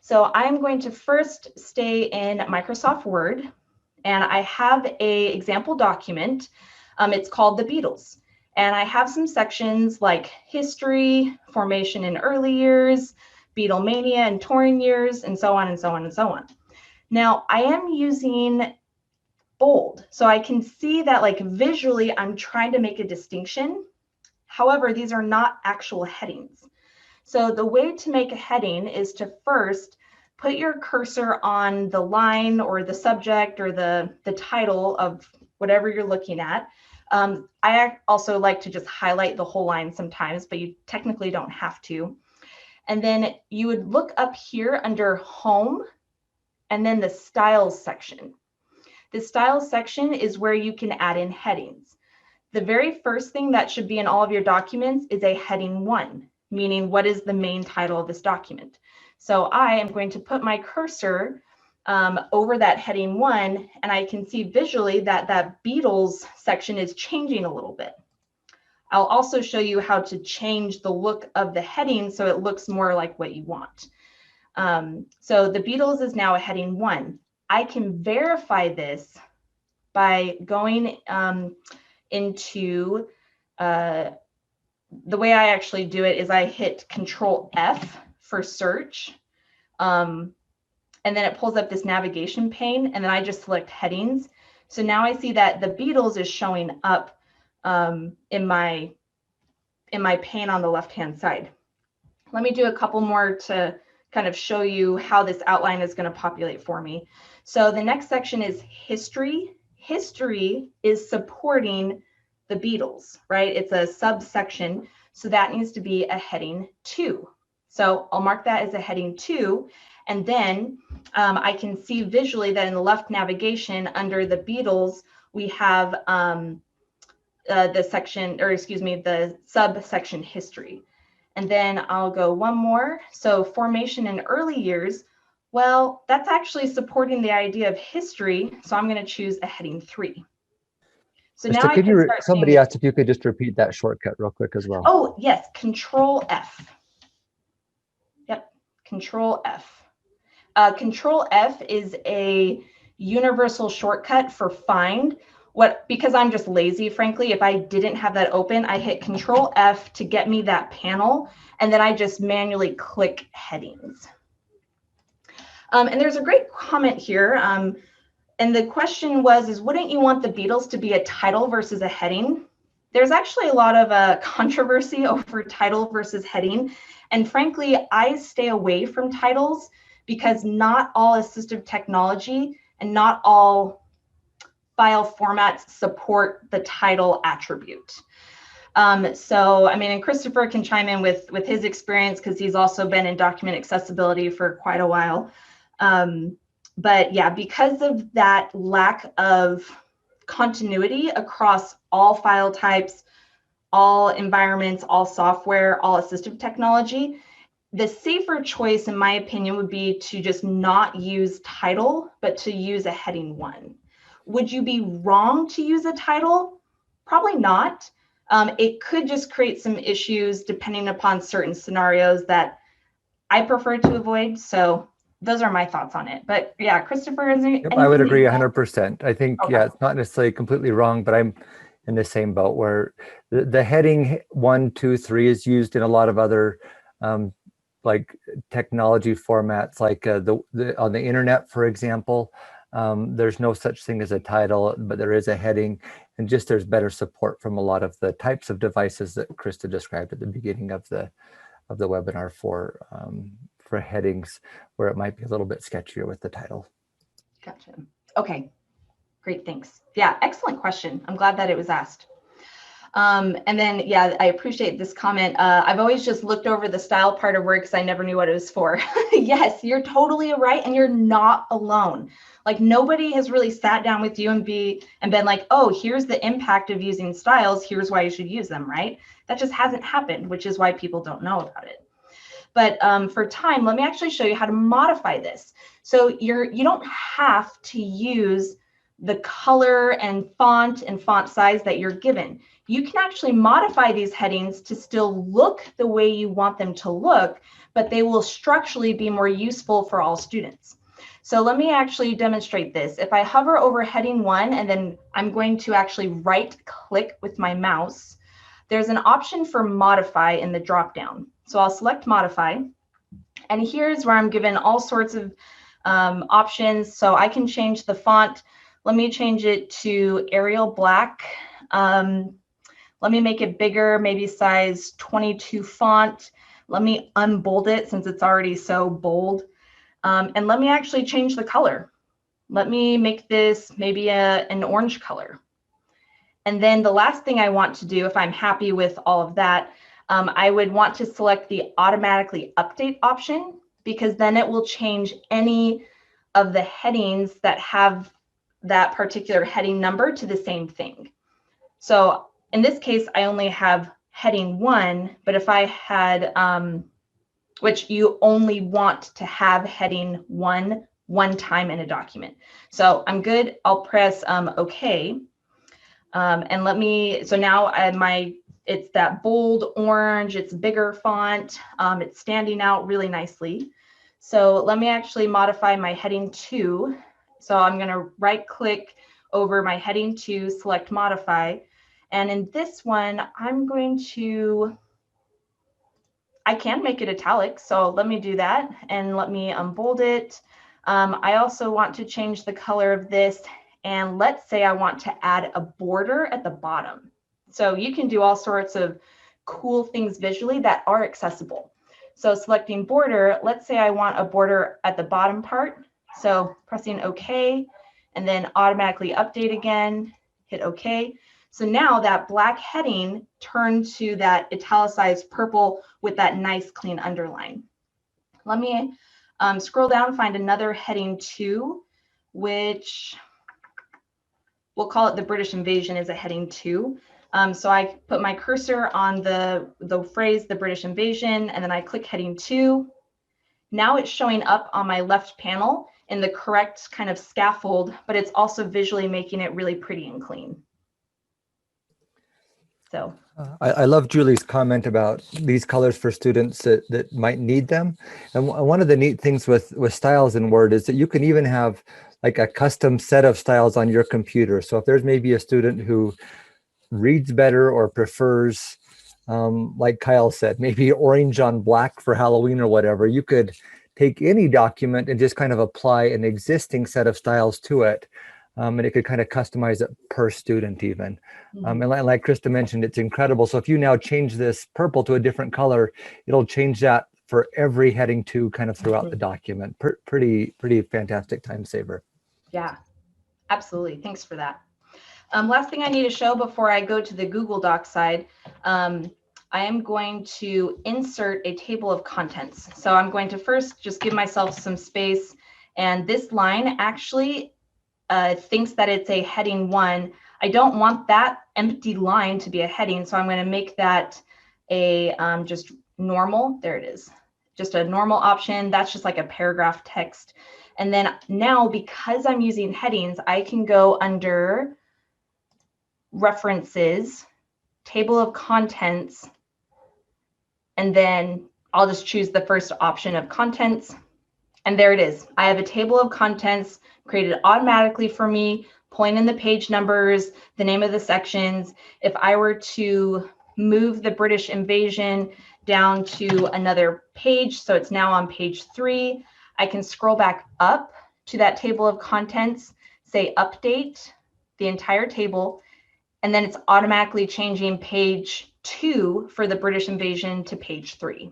So I'm going to first stay in Microsoft Word, and I have an example document. It's called The Beatles. And I have some sections like history, formation in early years, Beatlemania and touring years, and so on and so on and so on. Now, I am using bold, so I can see that like visually I'm trying to make a distinction. However, these are not actual headings. So the way to make a heading is to first put your cursor on the line or the subject or the title of whatever you're looking at. I also like to just highlight the whole line sometimes, but you technically don't have to. And then you would look up here under Home and then the Styles section. The Styles section is where you can add in headings. The very first thing that should be in all of your documents is a heading 1, meaning what is the main title of this document. So I am going to put my cursor over that heading 1, and I can see visually that that Beatles section is changing a little bit. I'll also show you how to change the look of the heading so it looks more like what you want. So the Beatles is now a heading 1. I can verify this by going into the way I actually do it is I hit Control F for search. And then it pulls up this navigation pane, and then I just select headings. So now I see that the Beatles is showing up in my pane on the left-hand side. Let me do a couple more to kind of show you how this outline is going to populate for me. So the next section is history. History is supporting the Beatles, right? It's a subsection, so that needs to be a heading 2. So I'll mark that as a heading 2, and then I can see visually that in the left navigation under the Beatles, we have the section, or excuse me, the subsection history. And then I'll go one more. So formation in early years, well, that's actually supporting the idea of history. So I'm going to choose a heading 3. So now I can start somebody asked if you could just repeat that shortcut real quick as well. Oh, yes, Control F. Yep, Control F. Control F is a universal shortcut for find. Because I'm just lazy, frankly, if I didn't have that open, I hit Control F to get me that panel, and then I just manually click headings. And there's a great comment here. And the question was, wouldn't you want the Beatles to be a title versus a heading? There's actually a lot of controversy over title versus heading. And frankly, I stay away from titles because not all assistive technology and not all file formats support the title attribute. So, I mean, and Christopher can chime in with his experience because he's also been in document accessibility for quite a while. But yeah, because of that lack of continuity across all file types, all environments, all software, all assistive technology, the safer choice, in my opinion, would be to just not use title, but to use a heading 1. Would you be wrong to use a title? Probably not. It could just create some issues depending upon certain scenarios that I prefer to avoid. So those are my thoughts on it. But yeah, Christopher, is there Yep, I would agree 100%. I think, okay. Yeah, it's not necessarily completely wrong, but I'm in the same boat where the heading 1, 2, 3 is used in a lot of other like technology formats, like on the internet, for example. There's no such thing as a title, but there is a heading, and just there's better support from a lot of the types of devices that Krista described at the beginning of the webinar for headings, where it might be a little bit sketchier with the title. Gotcha. Okay, great, thanks. Yeah, excellent question. I'm glad that it was asked. And then, yeah, I appreciate this comment. I've always just looked over the style part of Word because I never knew what it was for. Yes, you're totally right, and you're not alone. Like, nobody has really sat down with you and been like, oh, here's the impact of using styles. Here's why you should use them, right? That just hasn't happened, which is why people don't know about it. But for time, let me actually show you how to modify this. So you don't have to use the color and font size that you're given. you can actually modify these headings to still look the way you want them to look, but they will structurally be more useful for all students. So let me actually demonstrate this. If I hover over heading 1 and then I'm going to actually right click with my mouse, there's an option for modify in the drop down. So I'll select modify, and here's where I'm given all sorts of options. So I can change the font. Let me change it to Arial Black. Let me make it bigger, maybe size 22 font. Let me unbold it since it's already so bold. And let me actually change the color. Let me make this maybe an orange color. And then the last thing I want to do, if I'm happy with all of that, I would want to select the automatically update option, because then it will change any of the headings that have that particular heading number to the same thing. So in this case, I only have heading 1, but if I had, which you only want to have heading 1 one time in a document. So I'm good. I'll press OK. And let me, so now it's that bold orange, it's bigger font, it's standing out really nicely. So let me actually modify my heading 2. So I'm going to right click over my heading 2, select modify. And in this one, I'm going to, I can make it italic. So let me do that and let me unbold it. I also want to change the color of this. And let's say I want to add a border at the bottom. So you can do all sorts of cool things visually that are accessible. So selecting border, let's say I want a border at the bottom part. So pressing OK, and then automatically update again, hit OK. So now that black heading turned to that italicized purple with that nice clean underline. Let me scroll down, find another heading 2, which we'll call it the British invasion is a heading 2. So I put my cursor on the phrase, the British invasion, and then I click heading 2. Now it's showing up on my left panel in the correct kind of scaffold, but it's also visually making it really pretty and clean. So I love Julie's comment about these colors for students that might need them. And one of the neat things with styles in Word is that you can even have like a custom set of styles on your computer. So if there's maybe a student who reads better or prefers, like Kyle said, maybe orange on black for Halloween or whatever, you could take any document and just kind of apply an existing set of styles to it. And it could kind of customize it per student even. And like Krista mentioned, it's incredible. So if you now change this purple to a different color, it'll change that for every heading 2 kind of throughout the document. Pretty fantastic time saver. Yeah, absolutely. Thanks for that. Last thing I need to show before I go to the Google Doc side, I am going to insert a table of contents. So I'm going to first just give myself some space. And this line actually thinks that it's a heading 1. I don't want that empty line to be a heading, so I'm going to make that a just normal. There it is. Just a normal option. That's just like a paragraph text. And then now, because I'm using headings, I can go under references, table of contents, and then I'll just choose the first option of contents. And there it is. I have a table of contents created automatically for me, pulling in the page numbers, the name of the sections. If I were to move the British invasion down to another page, so it's now on page 3, I can scroll back up to that table of contents, say update the entire table, and then it's automatically changing page 2 for the British invasion to page 3.